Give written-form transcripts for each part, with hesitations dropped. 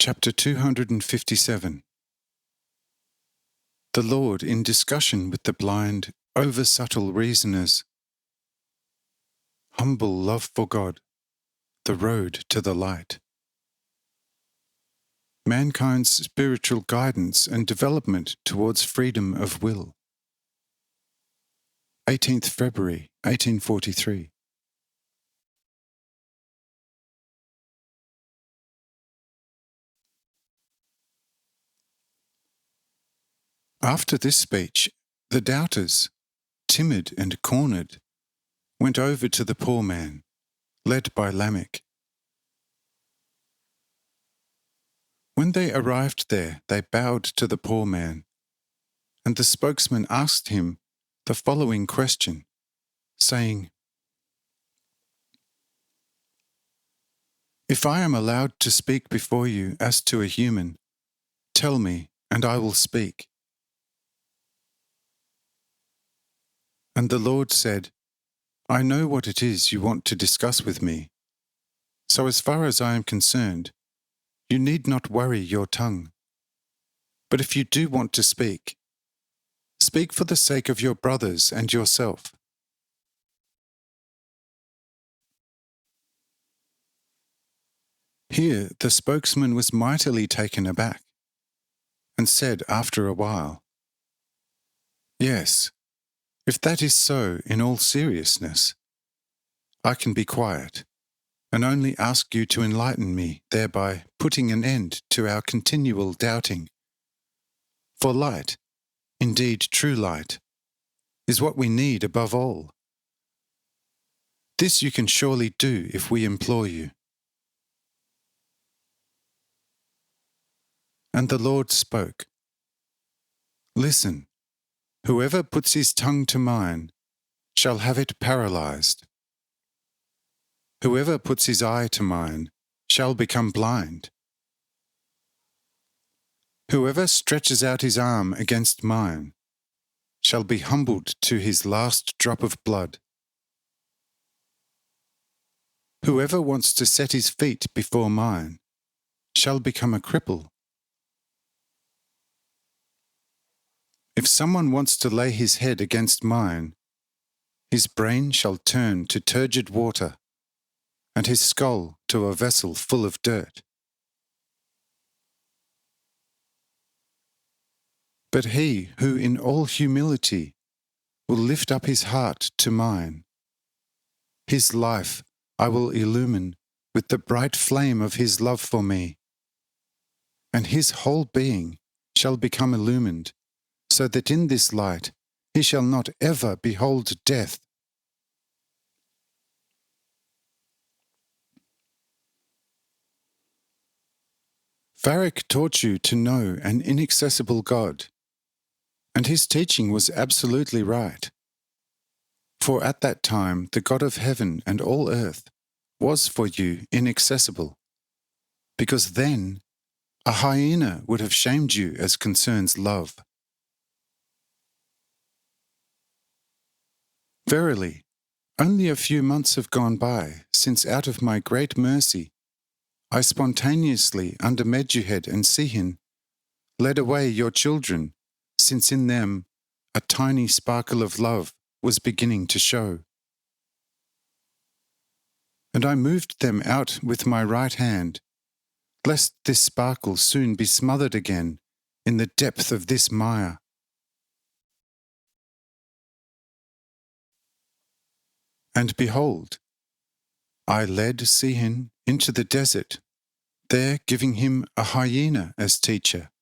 Chapter 257. The Lord in discussion with the blind, over-subtle reasoners. Humble love for God, the road to the light. Mankind's spiritual guidance and development towards freedom of will. 18th February, 1843. After this speech, the doubters, timid and cornered, went over to the poor man, led by Lamech. When they arrived there, they bowed to the poor man, and the spokesman asked him the following question, saying, "If I am allowed to speak before you as to a human, tell me, and I will speak." And the Lord said, "I know what it is you want to discuss with me. So as far as I am concerned, you need not worry your tongue. But if you do want to speak, speak for the sake of your brothers and yourself." Here the spokesman was mightily taken aback, and said after a while, "Yes, if that is so in all seriousness, I can be quiet, and only ask you to enlighten me, thereby putting an end to our continual doubting. For light, indeed true light, is what we need above all. This you can surely do if we implore you." And the Lord spoke, "Listen, whoever puts his tongue to mine shall have it paralyzed. Whoever puts his eye to mine shall become blind. Whoever stretches out his arm against mine shall be humbled to his last drop of blood. Whoever wants to set his feet before mine shall become a cripple. If someone wants to lay his head against mine, his brain shall turn to turgid water, and his skull to a vessel full of dirt. But he who in all humility will lift up his heart to mine, his life I will illumine with the bright flame of his love for me, and his whole being shall become illumined, so that in this light he shall not ever behold death." Varric taught you to know an inaccessible God, and his teaching was absolutely right. For at that time the God of heaven and all earth was for you inaccessible, because then a hyena would have shamed you as concerns love. Verily, only a few months have gone by since out of my great mercy I spontaneously under Medjuhed and Sihin led away your children, since in them a tiny sparkle of love was beginning to show. And I moved them out with my right hand, lest this sparkle soon be smothered again in the depth of this mire. And behold, I led Sihin into the desert, there giving him a hyena as teacher,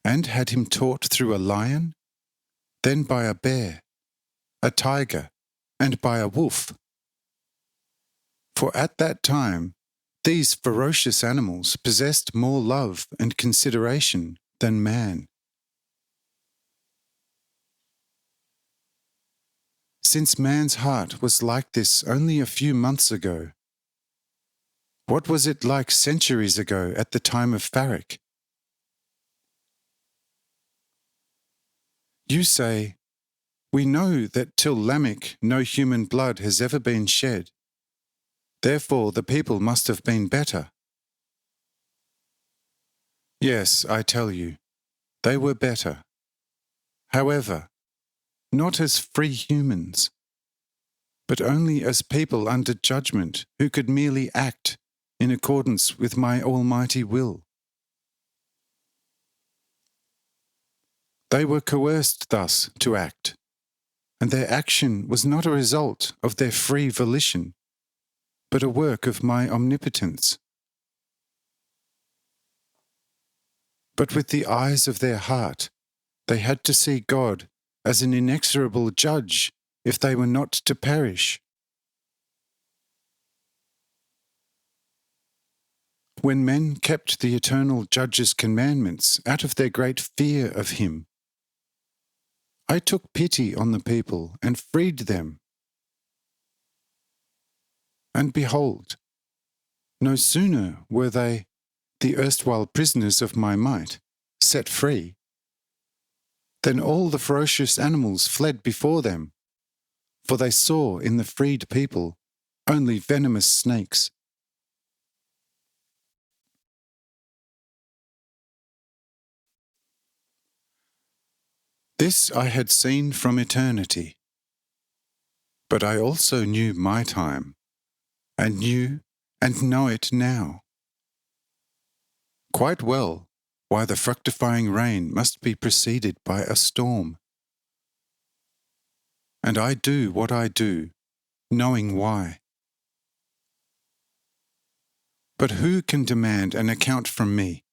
and had him taught through a lion, then by a bear, a tiger, and by a wolf. For at that time these ferocious animals possessed more love and consideration than man. Since man's heart was like this only a few months ago, what was it like centuries ago at the time of Varric? You say, "We know that till Lamech no human blood has ever been shed. Therefore the people must have been better." Yes, I tell you, they were better. However, not as free humans, but only as people under judgment who could merely act in accordance with my almighty will. They were coerced thus to act, and their action was not a result of their free volition, but a work of my omnipotence. But with the eyes of their heart, they had to see God as an inexorable judge if they were not to perish. When men kept the eternal judge's commandments out of their great fear of him, I took pity on the people and freed them. And behold, no sooner were they, the erstwhile prisoners of my might, set free, than all the ferocious animals fled before them, for they saw in the freed people only venomous snakes. This I had seen from eternity, but I also knew my time, and knew and know it now. Quite well why the fructifying rain must be preceded by a storm. And I do what I do, knowing why. But who can demand an account from me?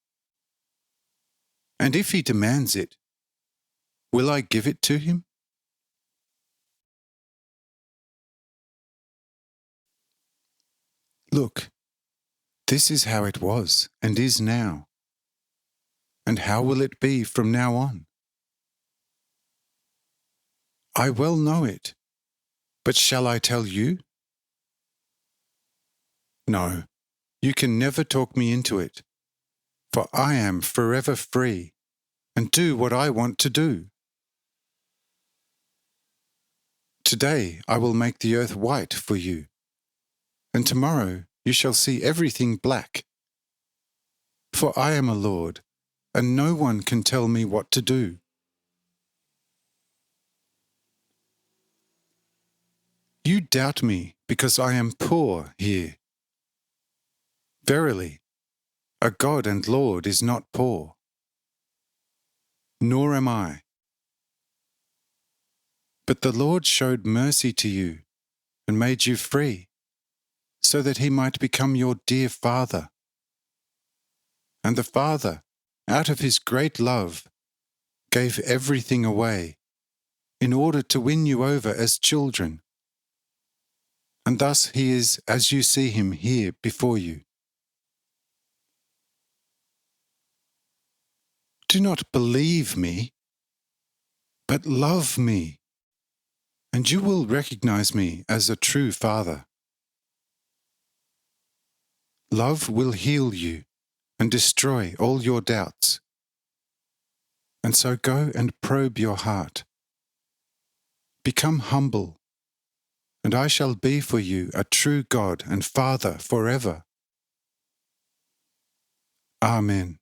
And if he demands it, will I give it to him? Look, this is how it was and is now. And how will it be from now on? I well know it, but shall I tell you? No, you can never talk me into it, for I am forever free and do what I want to do. Today I will make the earth white for you, and tomorrow you shall see everything black. For I am a Lord, and no one can tell me what to do. You doubt me because I am poor here. Verily, a God and Lord is not poor. Nor am I. But the Lord showed mercy to you and made you free, so that he might become your dear Father. And the Father, out of his great love, gave everything away in order to win you over as children. And thus he is as you see him here before you. Do not believe me, but love me, and you will recognize me as a true Father. Love will heal you and destroy all your doubts. And so go and probe your heart. Become humble, and I shall be for you a true God and Father forever. Amen.